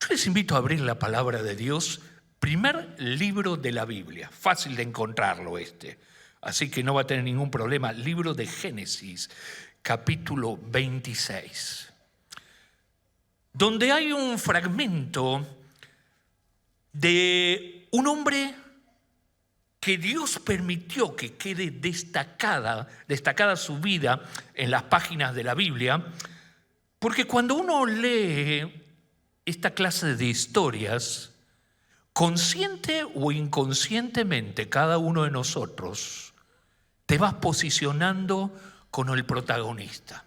Yo les invito a abrir la palabra de Dios, primer libro de la Biblia, fácil de encontrarlo así que no va a tener ningún problema. Libro de Génesis, capítulo 26, donde hay un fragmento de un hombre que Dios permitió que quede destacada su vida en las páginas de la Biblia, porque cuando uno lee esta clase de historias, consciente o inconscientemente, cada uno de nosotros te vas posicionando con el protagonista.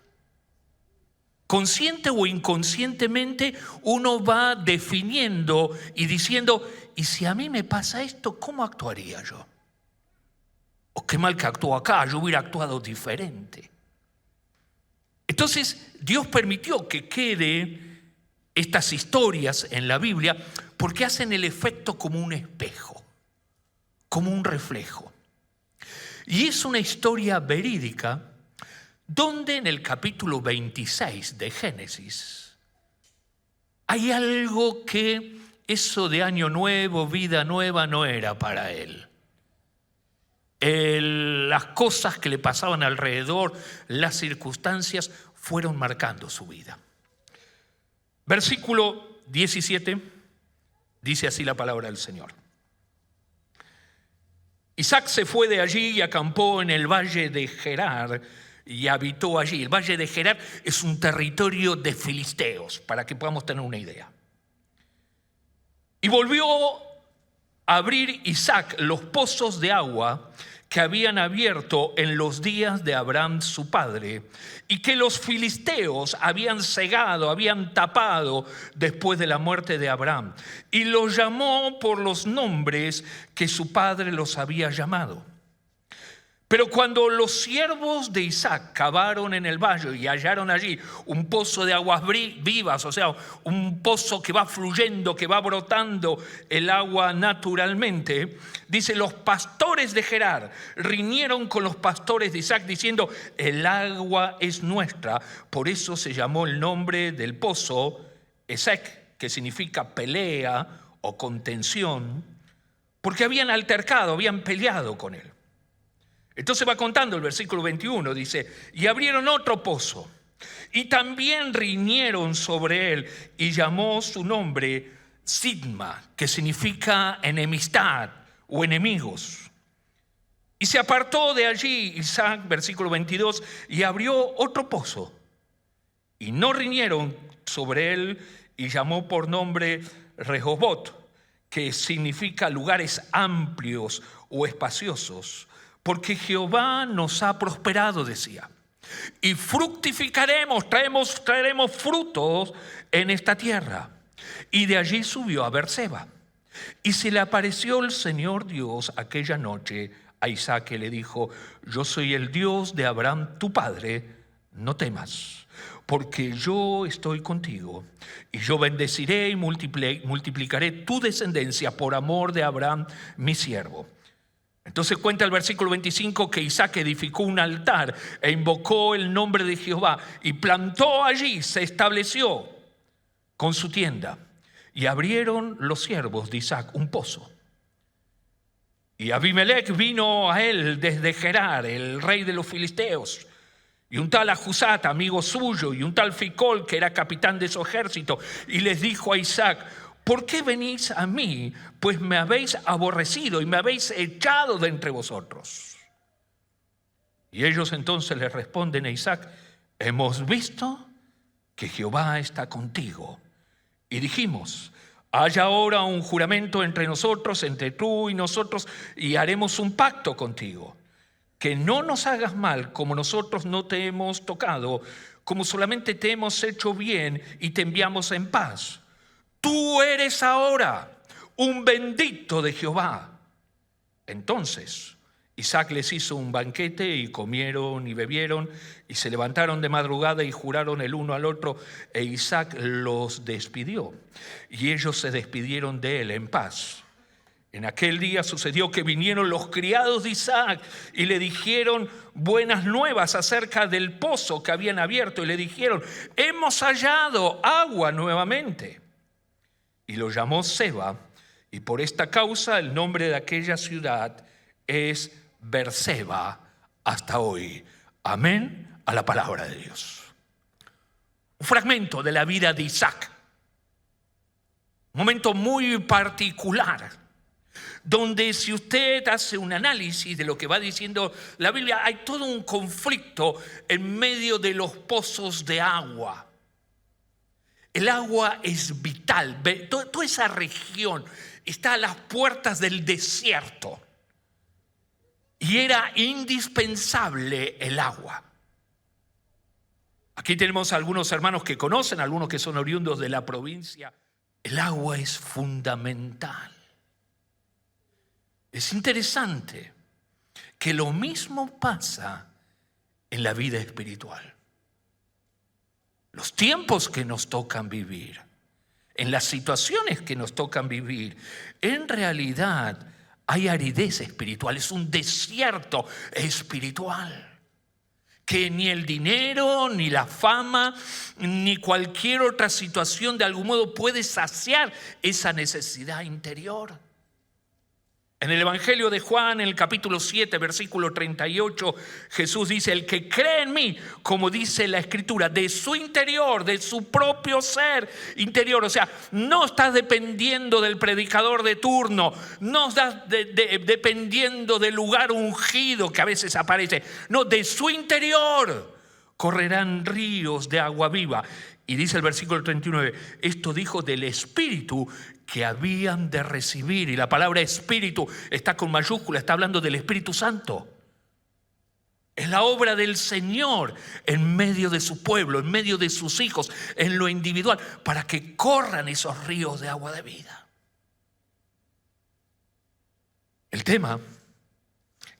Consciente o inconscientemente uno va definiendo y diciendo, ¿y si a mí me pasa esto, cómo actuaría yo? O qué mal que actuó acá, yo hubiera actuado diferente. Entonces Dios permitió que quede estas historias en la Biblia porque hacen el efecto como un espejo, como un reflejo. Y es una historia verídica donde en el capítulo 26 de Génesis hay algo que eso de año nuevo, vida nueva, no era para él. Las cosas que le pasaban alrededor, las circunstancias, fueron marcando su vida. Versículo 17, dice así la palabra del Señor. Isaac se fue de allí y acampó en el valle de Gerar y habitó allí. El valle de Gerar es un territorio de filisteos, para que podamos tener una idea. Y volvió a abrir Isaac los pozos de agua que habían abierto en los días de Abraham su padre, y que los filisteos habían cegado, habían tapado después de la muerte de Abraham, y los llamó por los nombres que su padre los había llamado. Pero cuando los siervos de Isaac cavaron en el valle y hallaron allí un pozo de aguas vivas, o sea, un pozo que va fluyendo, que va brotando el agua naturalmente, dice, los pastores de Gerar riñeron con los pastores de Isaac diciendo, el agua es nuestra. Por eso se llamó el nombre del pozo Esek, que significa pelea o contención, porque habían altercado, habían peleado con él. Entonces va contando el versículo 21, dice, y abrieron otro pozo, y también riñeron sobre él, y llamó su nombre Sidma, que significa enemistad o enemigos. Y se apartó de allí Isaac, versículo 22, y abrió otro pozo, y no riñeron sobre él, y llamó por nombre Rehobot, que significa lugares amplios o espaciosos. Porque Jehová nos ha prosperado, decía, y fructificaremos, traeremos frutos en esta tierra. Y de allí subió a Berseba. Y se le apareció el Señor Dios aquella noche a Isaac, que le dijo, yo soy el Dios de Abraham tu padre, no temas, porque yo estoy contigo, y yo bendeciré y multiplicaré tu descendencia por amor de Abraham mi siervo. Entonces cuenta el versículo 25 que Isaac edificó un altar e invocó el nombre de Jehová y plantó allí, se estableció con su tienda. Y abrieron los siervos de Isaac un pozo. Y Abimelech vino a él desde Gerar, el rey de los filisteos, y un tal Ajusat, amigo suyo, y un tal Ficol, que era capitán de su ejército, y les dijo a Isaac, ¿por qué venís a mí? Pues me habéis aborrecido y me habéis echado de entre vosotros. Y ellos entonces le responden a Isaac, hemos visto que Jehová está contigo. Y dijimos, haya ahora un juramento entre nosotros, entre tú y nosotros, y haremos un pacto contigo. Que no nos hagas mal como nosotros no te hemos tocado, como solamente te hemos hecho bien y te enviamos en paz. Tú eres ahora un bendito de Jehová. Entonces Isaac les hizo un banquete y comieron y bebieron y se levantaron de madrugada y juraron el uno al otro, e Isaac los despidió y ellos se despidieron de él en paz. En aquel día sucedió que vinieron los criados de Isaac y le dijeron buenas nuevas acerca del pozo que habían abierto, y le dijeron, hemos hallado agua nuevamente. lo llamó Seba, y por esta causa el nombre de aquella ciudad es Berseba hasta hoy. Amén a la palabra de Dios. Un fragmento de la vida de Isaac, un momento muy particular, donde si usted hace un análisis de lo que va diciendo la Biblia, hay todo un conflicto en medio de los pozos de agua. El agua es vital. Toda esa región está a las puertas del desierto y era indispensable el agua. Aquí tenemos algunos hermanos que conocen, algunos que son oriundos de la provincia. El agua es fundamental. Es interesante que lo mismo pasa en la vida espiritual. Los tiempos que nos tocan vivir, en las situaciones que nos tocan vivir, en realidad hay aridez espiritual, es un desierto espiritual que ni el dinero, ni la fama, ni cualquier otra situación de algún modo puede saciar esa necesidad interior. En el Evangelio de Juan, en el capítulo 7, versículo 38, Jesús dice: el que cree en mí, como dice la Escritura, de su interior, de su propio ser interior. O sea, no estás dependiendo del predicador de turno, no estás dependiendo del lugar ungido que a veces aparece. No, de su interior correrán ríos de agua viva. Y dice el versículo 39, esto dijo del Espíritu que habían de recibir. Y la palabra Espíritu está con mayúscula, está hablando del Espíritu Santo. Es la obra del Señor en medio de su pueblo, en medio de sus hijos, en lo individual, para que corran esos ríos de agua de vida. El tema,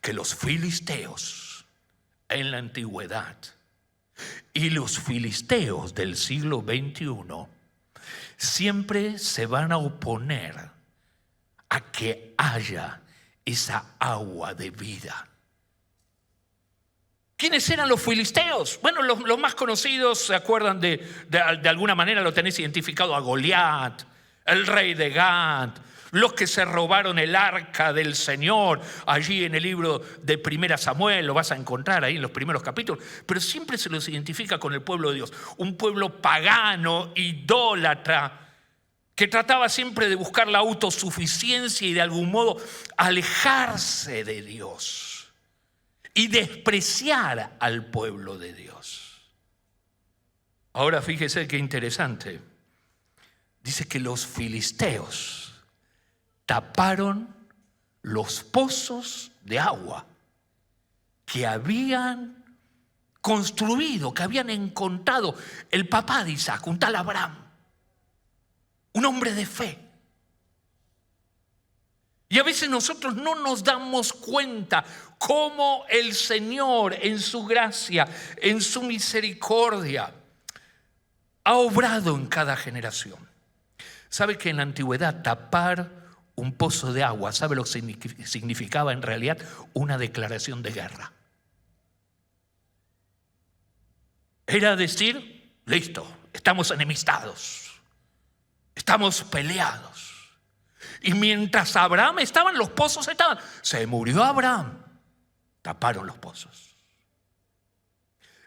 que los filisteos en la antigüedad y los filisteos del siglo XXI siempre se van a oponer a que haya esa agua de vida. ¿Quiénes eran los filisteos? Bueno, los más conocidos, ¿se acuerdan de alguna manera lo tenéis identificado? A Goliat, el rey de Gat, los que se robaron el arca del Señor. Allí en el libro de 1 Samuel lo vas a encontrar ahí en los primeros capítulos. Pero siempre se los identifica con el pueblo de Dios. Un pueblo pagano, idólatra, que trataba siempre de buscar la autosuficiencia y de algún modo alejarse de Dios y despreciar al pueblo de Dios. Ahora fíjese qué interesante. Dice que los filisteos taparon los pozos de agua que habían construido, que habían encontrado el papá de Isaac, un tal Abraham, un hombre de fe. Y a veces nosotros no nos damos cuenta cómo el Señor en su gracia, en su misericordia, ha obrado en cada generación. ¿Sabe que en la antigüedad tapar un pozo de agua, ¿sabe lo que significaba en realidad? Una declaración de guerra. Era decir, listo, estamos enemistados, estamos peleados. Y mientras Abraham estaban, los pozos estaban. Se murió Abraham, taparon los pozos.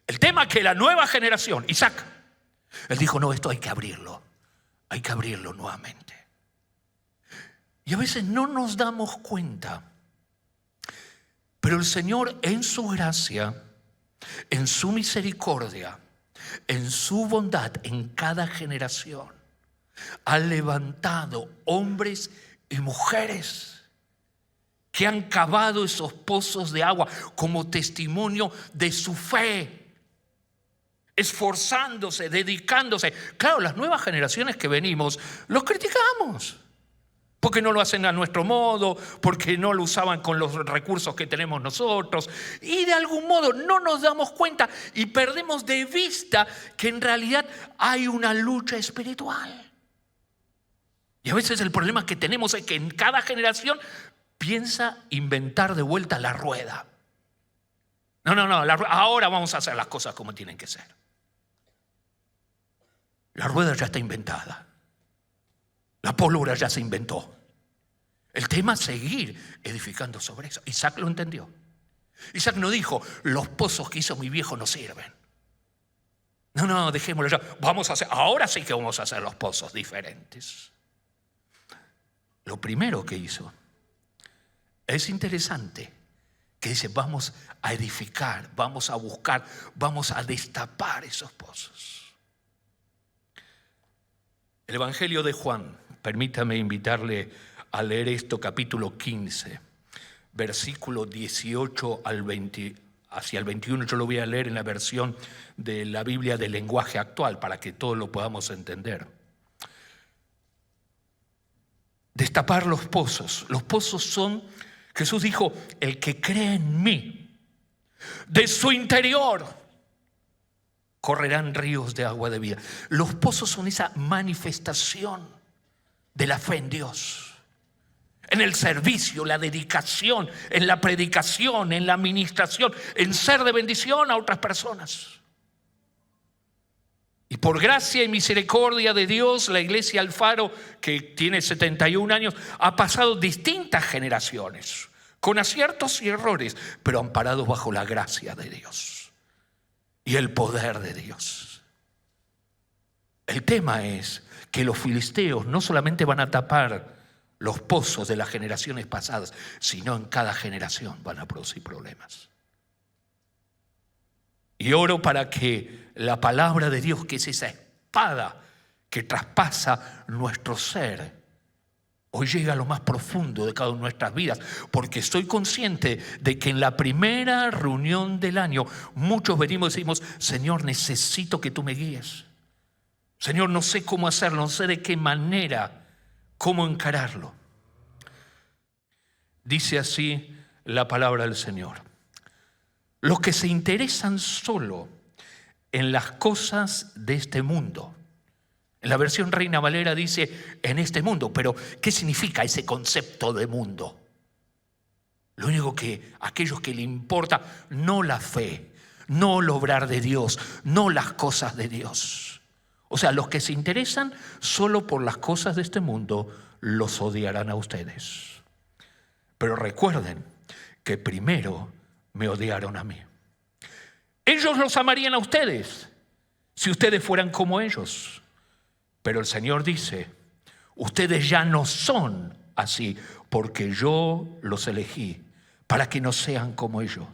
El tema es que la nueva generación, Isaac, él dijo, no, esto hay que abrirlo nuevamente. Y a veces no nos damos cuenta, pero el Señor en su gracia, en su misericordia, en su bondad, en cada generación, ha levantado hombres y mujeres que han cavado esos pozos de agua como testimonio de su fe, esforzándose, dedicándose. Claro, las nuevas generaciones que venimos, los criticamos. Porque no lo hacen a nuestro modo, porque no lo usaban con los recursos que tenemos nosotros. Y de algún modo no nos damos cuenta y perdemos de vista que en realidad hay una lucha espiritual. Y a veces el problema que tenemos es que en cada generación piensa inventar de vuelta la rueda. No, ahora vamos a hacer las cosas como tienen que ser. La rueda ya está inventada. La La pólvora ya se inventó. El tema es seguir edificando sobre eso. Isaac lo entendió. Isaac no dijo, los pozos que hizo mi viejo no sirven. No, dejémoslo ya. Ahora sí que vamos a hacer los pozos diferentes. Lo primero que hizo es interesante, que dice, vamos a edificar, vamos a buscar, vamos a destapar esos pozos. El Evangelio de Juan, permítame invitarle a leer esto, capítulo 15, versículo 18 al 20, hacia el 21. Yo lo voy a leer en la versión de la Biblia del lenguaje actual para que todos lo podamos entender. Destapar los pozos. Los pozos son, Jesús dijo, el que cree en mí, de su interior correrán ríos de agua de vida. Los pozos son esa manifestación de la fe en Dios. En el servicio, la dedicación, en la predicación, en la administración, en ser de bendición a otras personas. Y por gracia y misericordia de Dios, la iglesia Alfaro, que tiene 71 años, ha pasado distintas generaciones, con aciertos y errores, pero amparados bajo la gracia de Dios y el poder de Dios. El tema es que los filisteos no solamente van a tapar los pozos de las generaciones pasadas, sino en cada generación van a producir problemas. Y oro para que la palabra de Dios, que es esa espada que traspasa nuestro ser, hoy llegue a lo más profundo de cada una de nuestras vidas, porque estoy consciente de que en la primera reunión del año muchos venimos y decimos, Señor, necesito que tú me guíes. Señor, no sé cómo hacerlo, no sé de qué manera, cómo encararlo. Dice así la palabra del Señor. Los que se interesan solo en las cosas de este mundo. En la versión Reina Valera dice en este mundo, pero ¿qué significa ese concepto de mundo? Lo único que aquellos que le importa, no la fe, no el obrar de Dios, no las cosas de Dios. O sea, los que se interesan solo por las cosas de este mundo, los odiarán a ustedes. Pero recuerden que primero me odiaron a mí. Ellos los amarían a ustedes si ustedes fueran como ellos. Pero el Señor dice, ustedes ya no son así, porque yo los elegí para que no sean como ellos.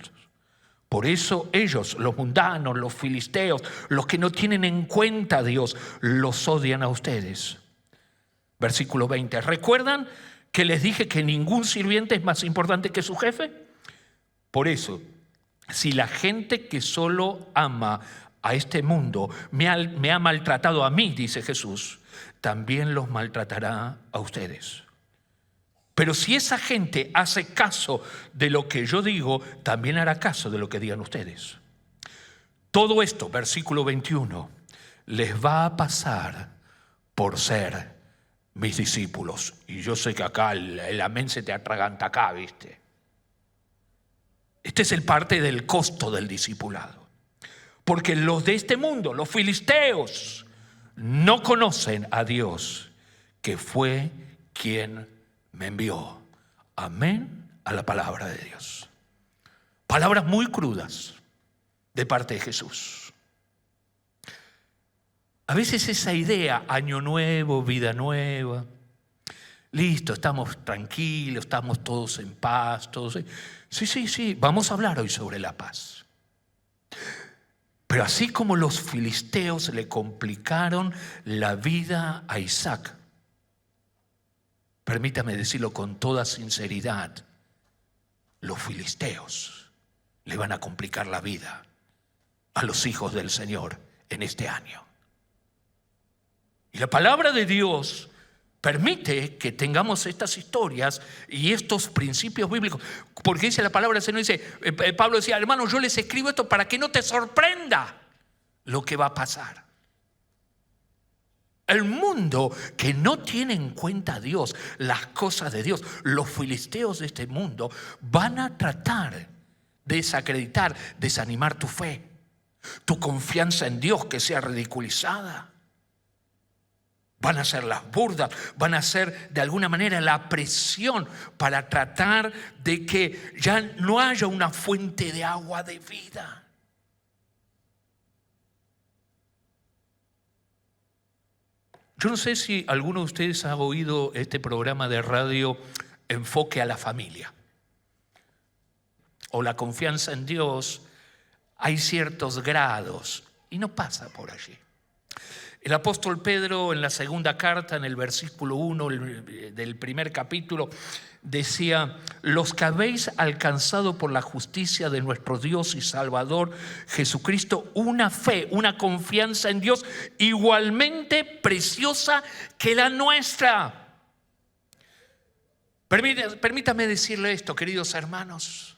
Por eso ellos, los mundanos, los filisteos, los que no tienen en cuenta a Dios, los odian a ustedes. Versículo 20. ¿Recuerdan que les dije que ningún sirviente es más importante que su jefe? Por eso, si la gente que solo ama a este mundo me ha maltratado a mí, dice Jesús, también los maltratará a ustedes. Pero si esa gente hace caso de lo que yo digo, también hará caso de lo que digan ustedes. Todo esto, versículo 21, les va a pasar por ser mis discípulos. Y yo sé que acá el amén se te atraganta acá, ¿viste? Este es el parte del costo del discipulado. Porque los de este mundo, los filisteos, no conocen a Dios, que fue quien me envió. Amén a la palabra de Dios. Palabras muy crudas de parte de Jesús. A veces esa idea, año nuevo, vida nueva, listo, estamos tranquilos, estamos todos en paz, todos. Sí, vamos a hablar hoy sobre la paz. Pero así como los filisteos le complicaron la vida a Isaac, permítame decirlo con toda sinceridad, los filisteos le van a complicar la vida a los hijos del Señor en este año. Y la palabra de Dios permite que tengamos estas historias y estos principios bíblicos, porque dice la palabra del Señor, dice, Pablo decía, hermano, yo les escribo esto para que no te sorprenda lo que va a pasar. El mundo que no tiene en cuenta a Dios, las cosas de Dios, los filisteos de este mundo van a tratar de desacreditar, desanimar tu fe, tu confianza en Dios que sea ridiculizada. Van a ser las burdas, van a ser de alguna manera la presión para tratar de que ya no haya una fuente de agua de vida. Yo no sé si alguno de ustedes ha oído este programa de radio Enfoque a la Familia o La Confianza en Dios. Hay ciertos grados y no pasa por allí. El apóstol Pedro en la segunda carta, en el versículo 1 del primer capítulo, decía: los que habéis alcanzado por la justicia de nuestro Dios y Salvador Jesucristo una fe, una confianza en Dios igualmente preciosa que la nuestra. Permítame decirle esto, queridos hermanos.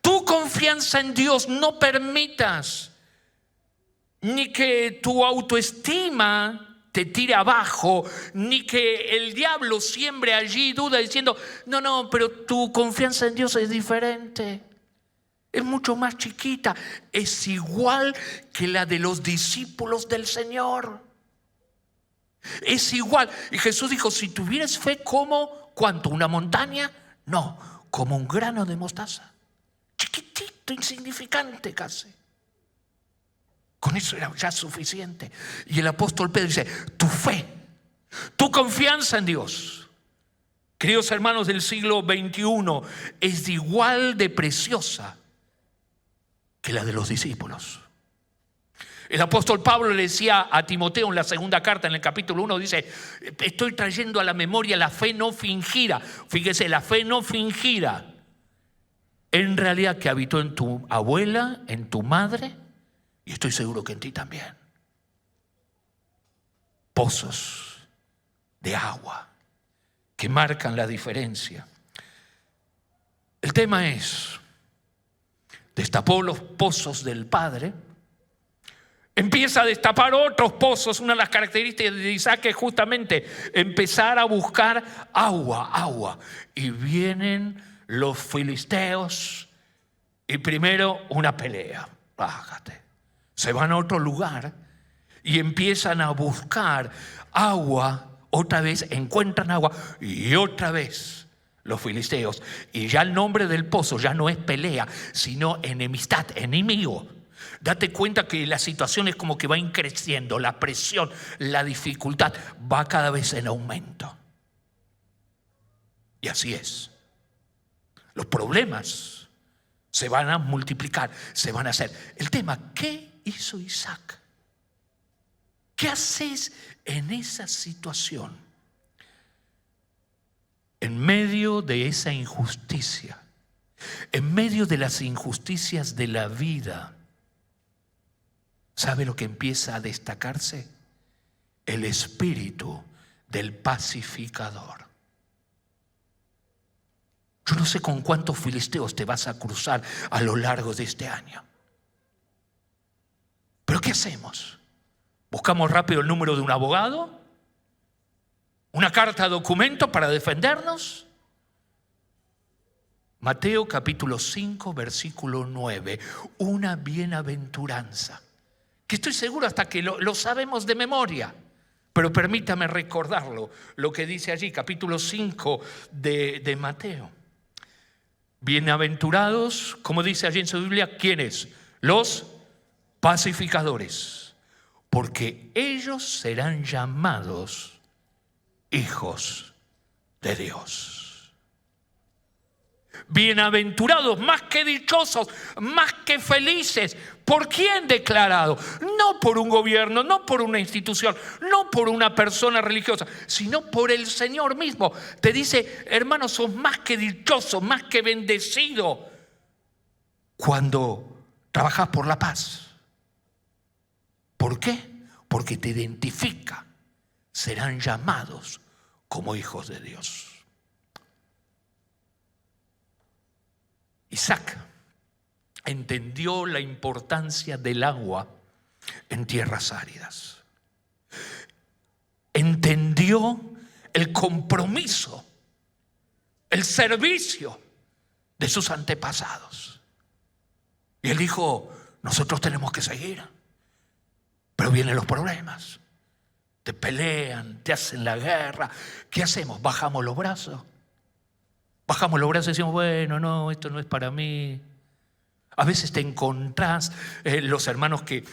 Tu confianza en Dios no permitas ni que tu autoestima te tire abajo, ni que el diablo siembre allí duda diciendo: no, pero tu confianza en Dios es diferente, es mucho más chiquita, es igual que la de los discípulos del Señor. Es igual. Y Jesús dijo: si tuvieras fe como, ¿cuánto? ¿Una montaña? No, como un grano de mostaza, chiquitito, insignificante casi. Con eso era ya suficiente. Y el apóstol Pedro dice: tu fe, tu confianza en Dios, queridos hermanos del siglo XXI, es igual de preciosa que la de los discípulos. El apóstol Pablo le decía a Timoteo en la segunda carta, en el capítulo 1, dice: estoy trayendo a la memoria la fe no fingida. Fíjese, la fe no fingida, en realidad, que habitó en tu abuela, en tu madre, y estoy seguro que en ti también. Pozos de agua que marcan la diferencia. El tema es: destapó los pozos del Padre, empieza a destapar otros pozos. Una de las características de Isaac es justamente empezar a buscar agua. Y vienen los filisteos y primero una pelea. Bájate. Se van a otro lugar y empiezan a buscar agua. Otra vez encuentran agua y otra vez los filisteos. Y ya el nombre del pozo ya no es pelea, sino enemistad, enemigo. Date cuenta que la situación es como que va creciendo, la presión, la dificultad va cada vez en aumento. Y así es. Los problemas se van a multiplicar, se van a hacer. El tema: ¿qué hizo Isaac? ¿Qué haces en esa situación? En medio de esa injusticia, en medio de las injusticias de la vida, ¿sabe lo que empieza a destacarse? El espíritu del pacificador. Yo no sé con cuántos filisteos te vas a cruzar a lo largo de este año. ¿Pero qué hacemos? ¿Buscamos rápido el número de un abogado? ¿Una carta de documento para defendernos? Mateo capítulo 5, versículo 9. Una bienaventuranza, que estoy seguro hasta que lo sabemos de memoria. Pero permítame recordarlo, lo que dice allí, capítulo 5 de Mateo. Bienaventurados, como dice allí en su Biblia, ¿quiénes? Los pacificadores, porque ellos serán llamados hijos de Dios. Bienaventurados, más que dichosos, más que felices. ¿Por quién declarado? No por un gobierno, no por una institución, no por una persona religiosa, sino por el Señor mismo. Te dice: hermanos, sos más que dichosos, más que bendecidos cuando trabajas por la paz. ¿Por qué? Porque te identifica. Serán llamados como hijos de Dios. Isaac entendió la importancia del agua en tierras áridas. Entendió el compromiso, el servicio de sus antepasados. Y él dijo: nosotros tenemos que seguir. Pero vienen los problemas. te pelean, te hacen la guerra. ¿Qué hacemos? Bajamos los brazos. Bajamos los brazos y decimos, bueno, no, esto no es para mí. A veces te encontrás los hermanos que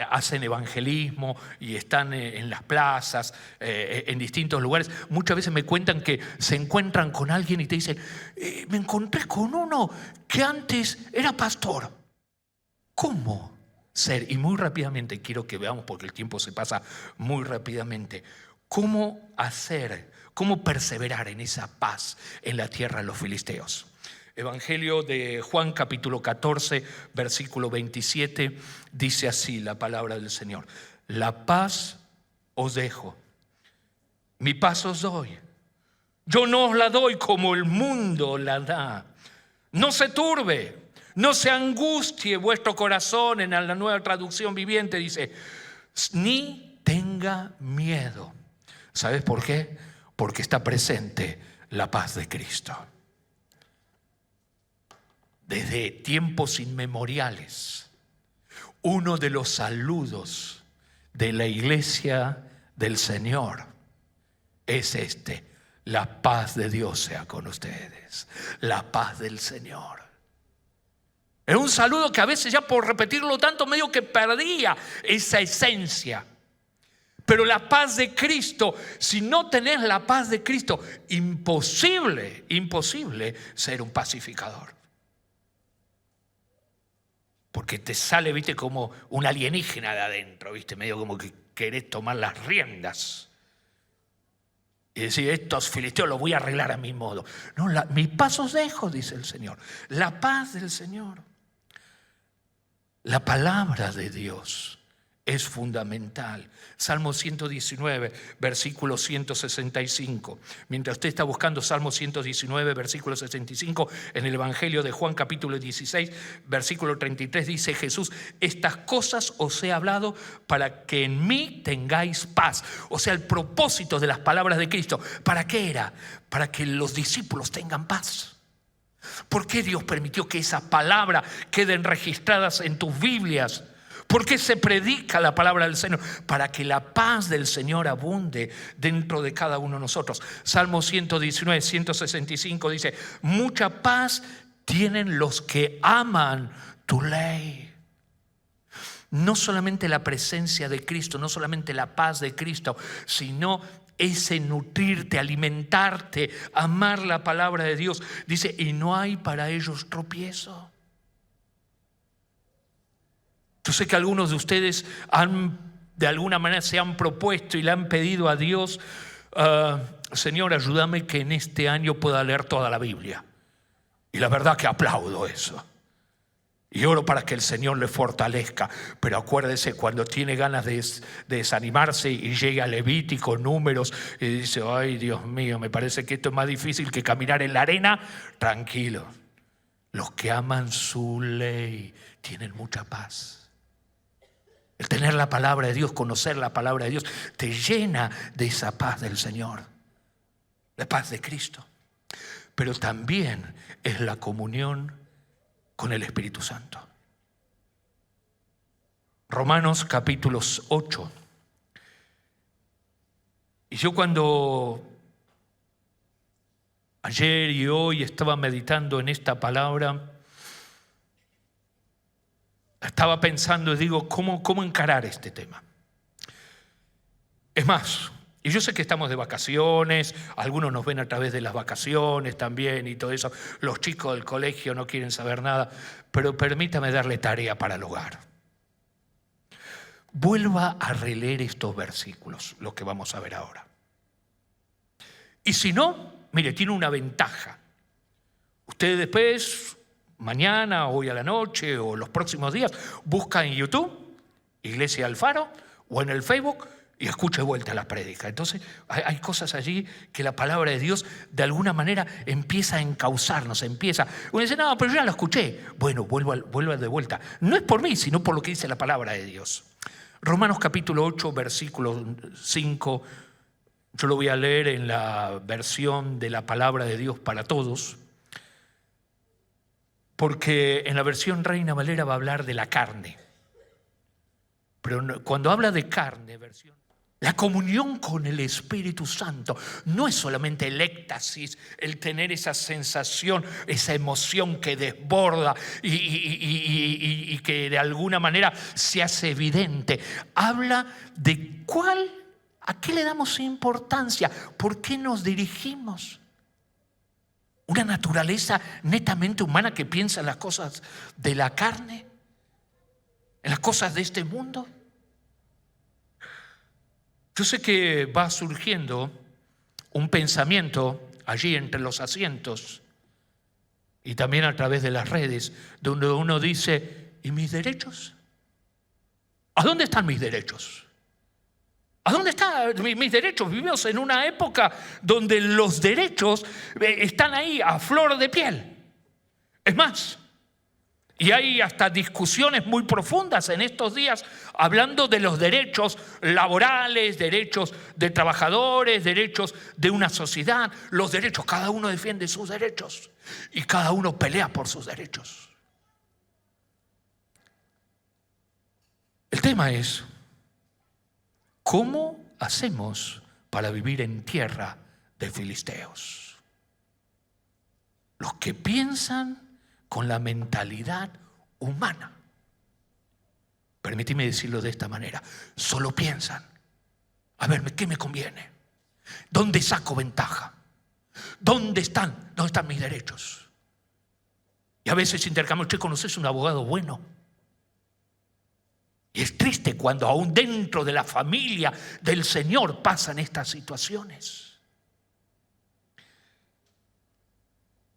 hacen evangelismo y están en las plazas, en distintos lugares. Muchas veces me cuentan que se encuentran con alguien y te dicen, me encontré con uno que antes era pastor. ¿Cómo ser? Y muy rápidamente quiero que veamos, porque el tiempo se pasa muy rápidamente, cómo hacer, cómo perseverar en esa paz en la tierra de los filisteos. Evangelio de Juan capítulo 14 versículo 27 dice así la palabra del Señor: la paz os dejo, mi paz os doy. Yo no os la doy como el mundo la da. No se turbe, no se angustie vuestro corazón. En la Nueva Traducción Viviente dice, ni tenga miedo. ¿Sabes por qué? Porque está presente la paz de Cristo. Desde tiempos inmemoriales, uno de los saludos de la iglesia del Señor es este: la paz de Dios sea con ustedes, la paz del Señor. Es un saludo que a veces, ya por repetirlo tanto, medio que perdía esa esencia. Pero la paz de Cristo, si no tenés la paz de Cristo, imposible ser un pacificador. Porque te sale, viste, como un alienígena de adentro, viste, medio como que querés tomar las riendas y decir, estos filisteos los voy a arreglar a mi modo. No, mi paz os dejo, dice el Señor. La paz del Señor. La palabra de Dios es fundamental. Salmo 119, versículo 165. Mientras usted está buscando Salmo 119, versículo 65, en el Evangelio de Juan capítulo 16, versículo 33 dice Jesús: estas cosas os he hablado para que en mí tengáis paz. O sea, el propósito de las palabras de Cristo, ¿para qué era? Para que los discípulos tengan paz. ¿Por qué Dios permitió que esas palabras queden registradas en tus Biblias? ¿Por qué se predica la palabra del Señor? Para que la paz del Señor abunde dentro de cada uno de nosotros. Salmo 119, 165 dice: mucha paz tienen los que aman tu ley. No solamente la presencia de Cristo, no solamente la paz de Cristo, sino ese nutrirte, alimentarte, amar la palabra de Dios. Dice, y no hay para ellos tropiezo. Yo sé que algunos de ustedes de alguna manera se han propuesto y le han pedido a Dios, Señor, ayúdame que en este año pueda leer toda la Biblia. Y la verdad que aplaudo eso. Y oro para que el Señor le fortalezca. Pero acuérdese, cuando tiene ganas de desanimarse y llega a Levítico, Números, y dice, ay Dios mío, me parece que esto es más difícil que caminar en la arena. Tranquilo. Los que aman su ley tienen mucha paz. El tener la palabra de Dios, conocer la palabra de Dios, te llena de esa paz del Señor, la paz de Cristo. Pero también es la comunión con el Espíritu Santo. Romanos capítulo 8. Y yo cuando ayer y hoy estaba meditando en esta palabra, estaba pensando y digo, ¿cómo encarar este tema? Es más, y yo sé que estamos de vacaciones, algunos nos ven a través de las vacaciones también y todo eso. Los chicos del colegio no quieren saber nada, pero permítame darle tarea para el hogar. Vuelva a releer estos versículos, lo que vamos a ver ahora. Y si no, mire, tiene una ventaja. Usted después, mañana, hoy a la noche o los próximos días, busca en YouTube, Iglesia Alfaro, o en el Facebook, y escuche de vuelta la prédica. Entonces hay cosas allí que la palabra de Dios de alguna manera empieza a encauzarnos, Uno dice, no, pero yo ya lo escuché. Bueno, vuelva de vuelta. No es por mí, sino por lo que dice la palabra de Dios. Romanos capítulo 8, versículo 5. Yo lo voy a leer en la versión de la palabra de Dios para todos. Porque en la versión Reina Valera va a hablar de la carne. Pero cuando habla de carne, versión La comunión con el Espíritu Santo no es solamente el éxtasis, el tener esa sensación, esa emoción que desborda y que de alguna manera se hace evidente. Habla de a qué le damos importancia, por qué nos dirigimos. Una naturaleza netamente humana que piensa en las cosas de la carne, en las cosas de este mundo. Yo sé que va surgiendo un pensamiento allí entre los asientos y también a través de las redes, donde uno dice, ¿y mis derechos? ¿A dónde están mis derechos? ¿A dónde están mis derechos? Vivimos en una época donde los derechos están ahí a flor de piel. Es más, y hay hasta discusiones muy profundas en estos días hablando de los derechos laborales, derechos de trabajadores, derechos de una sociedad. Los derechos, cada uno defiende sus derechos y cada uno pelea por sus derechos. El tema es, ¿cómo hacemos para vivir en tierra de filisteos? Los que piensan con la mentalidad humana. Permíteme decirlo de esta manera. Solo piensan, a ver, ¿qué me conviene? ¿Dónde saco ventaja? ¿Dónde están mis derechos? Y a veces intercambio, ¿usted conoces un abogado bueno? Y es triste cuando aún dentro de la familia del Señor pasan estas situaciones.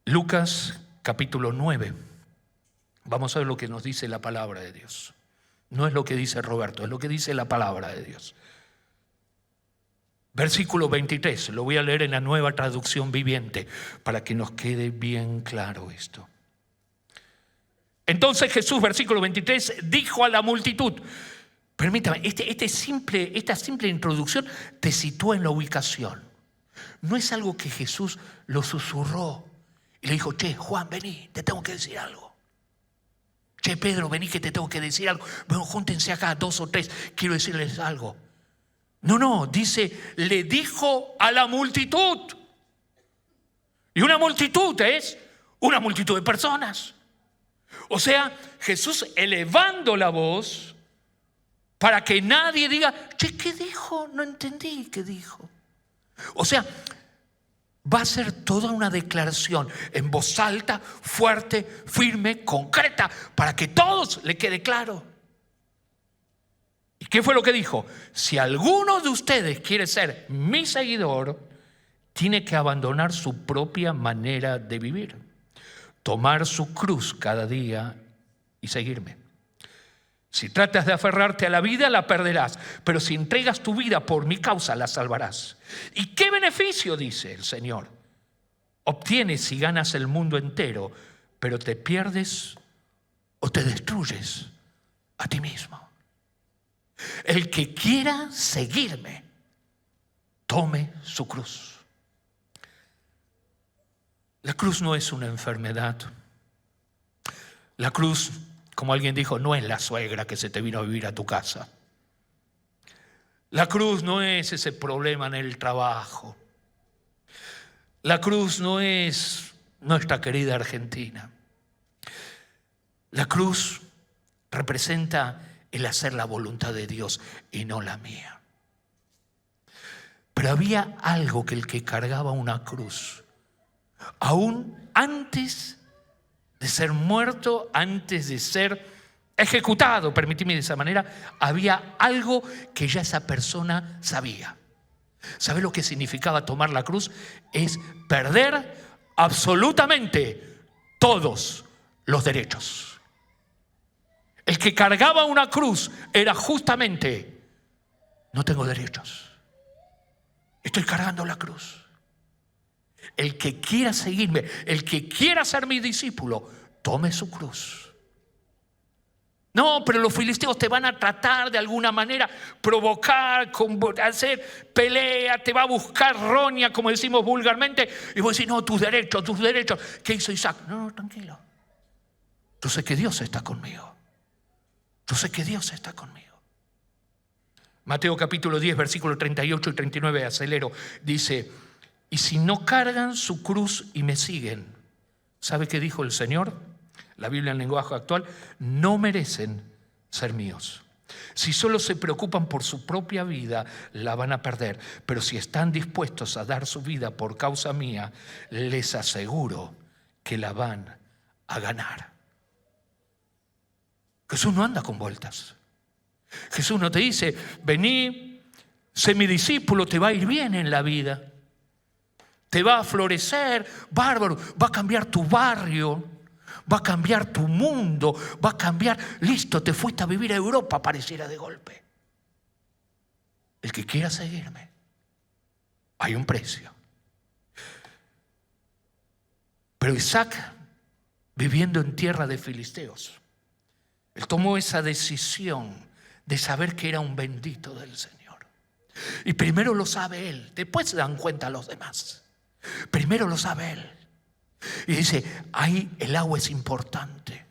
Lucas capítulo 9. Vamos a ver lo que nos dice la palabra de Dios. No es lo que dice Roberto, es lo que dice la palabra de Dios. Versículo 23, lo voy a leer en la Nueva Traducción Viviente para que nos quede bien claro esto. Entonces Jesús, versículo 23, dijo a la multitud. Permítame, esta simple introducción te sitúa en la ubicación. No es algo que Jesús lo susurró y le dijo, che, Juan, vení, te tengo que decir algo. Che, Pedro, vení que te tengo que decir algo. Bueno, júntense acá 2 o 3, quiero decirles algo. No, dice, le dijo a la multitud. Y una multitud es una multitud de personas. O sea, Jesús elevando la voz para que nadie diga, che, ¿qué dijo? No entendí qué dijo. O sea, va a ser toda una declaración en voz alta, fuerte, firme, concreta, para que a todos le quede claro. ¿Y qué fue lo que dijo? Si alguno de ustedes quiere ser mi seguidor, tiene que abandonar su propia manera de vivir, tomar su cruz cada día y seguirme. Si tratas de aferrarte a la vida, la perderás, pero si entregas tu vida por mi causa, la salvarás. ¿Y qué beneficio, dice el Señor, obtienes si ganas el mundo entero, pero te pierdes o te destruyes a ti mismo? El que quiera seguirme, tome su cruz. La cruz no es una enfermedad. La cruz, como alguien dijo, no es la suegra que se te vino a vivir a tu casa. La cruz no es ese problema en el trabajo. La cruz no es nuestra querida Argentina. La cruz representa el hacer la voluntad de Dios y no la mía. Pero había algo que el que cargaba una cruz, aún antes de ser muerto, antes de ser ejecutado, permíteme de esa manera, había algo que ya esa persona sabía. ¿Sabe lo que significaba tomar la cruz? Es perder absolutamente todos los derechos. El que cargaba una cruz era justamente, no tengo derechos, estoy cargando la cruz. El que quiera seguirme, el que quiera ser mi discípulo, tome su cruz. No, pero los filisteos te van a tratar de alguna manera, provocar, hacer pelea, te va a buscar roña, como decimos vulgarmente, y vos decís, no, tus derechos. ¿Qué hizo Isaac? No, tranquilo. Yo sé que Dios está conmigo. Yo sé que Dios está conmigo. Mateo capítulo 10, versículos 38 y 39, acelero, dice: y si no cargan su cruz y me siguen, ¿sabe qué dijo el Señor? La Biblia en lenguaje actual: no merecen ser míos. Si solo se preocupan por su propia vida, la van a perder. Pero si están dispuestos a dar su vida por causa mía, les aseguro que la van a ganar. Jesús no anda con vueltas. Jesús no te dice: vení, sé mi discípulo, te va a ir bien en la vida. Te va a florecer, bárbaro, va a cambiar tu barrio, va a cambiar tu mundo, va a cambiar. Listo, te fuiste a vivir a Europa, pareciera de golpe. El que quiera seguirme, hay un precio. Pero Isaac, viviendo en tierra de filisteos, él tomó esa decisión de saber que era un bendito del Señor. Y primero lo sabe él, después se dan cuenta los demás. Primero lo sabe él. Y dice: ahí el agua es importante.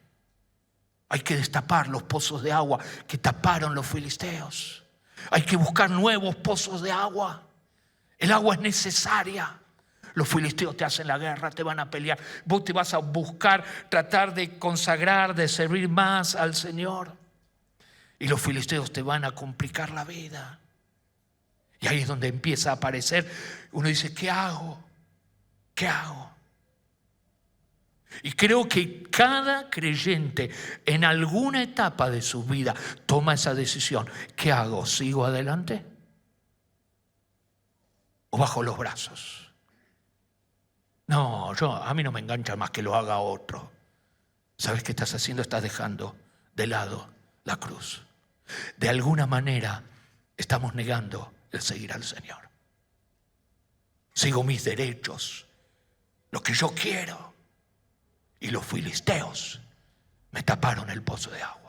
Hay que destapar los pozos de agua que taparon los filisteos. Hay que buscar nuevos pozos de agua. El agua es necesaria. Los filisteos te hacen la guerra, te van a pelear. Vos te vas a buscar tratar de consagrar, de servir más al Señor. Y los filisteos te van a complicar la vida. Y ahí es donde empieza a aparecer. Uno dice: ¿qué hago? ¿Qué hago? Y creo que cada creyente en alguna etapa de su vida toma esa decisión. ¿Qué hago? ¿Sigo adelante? ¿O bajo los brazos? No, a mí no me engancha más que lo haga otro. ¿Sabes qué estás haciendo? Estás dejando de lado la cruz. De alguna manera estamos negando el seguir al Señor. Sigo mis derechos, lo que yo quiero. Y los filisteos me taparon el pozo de agua.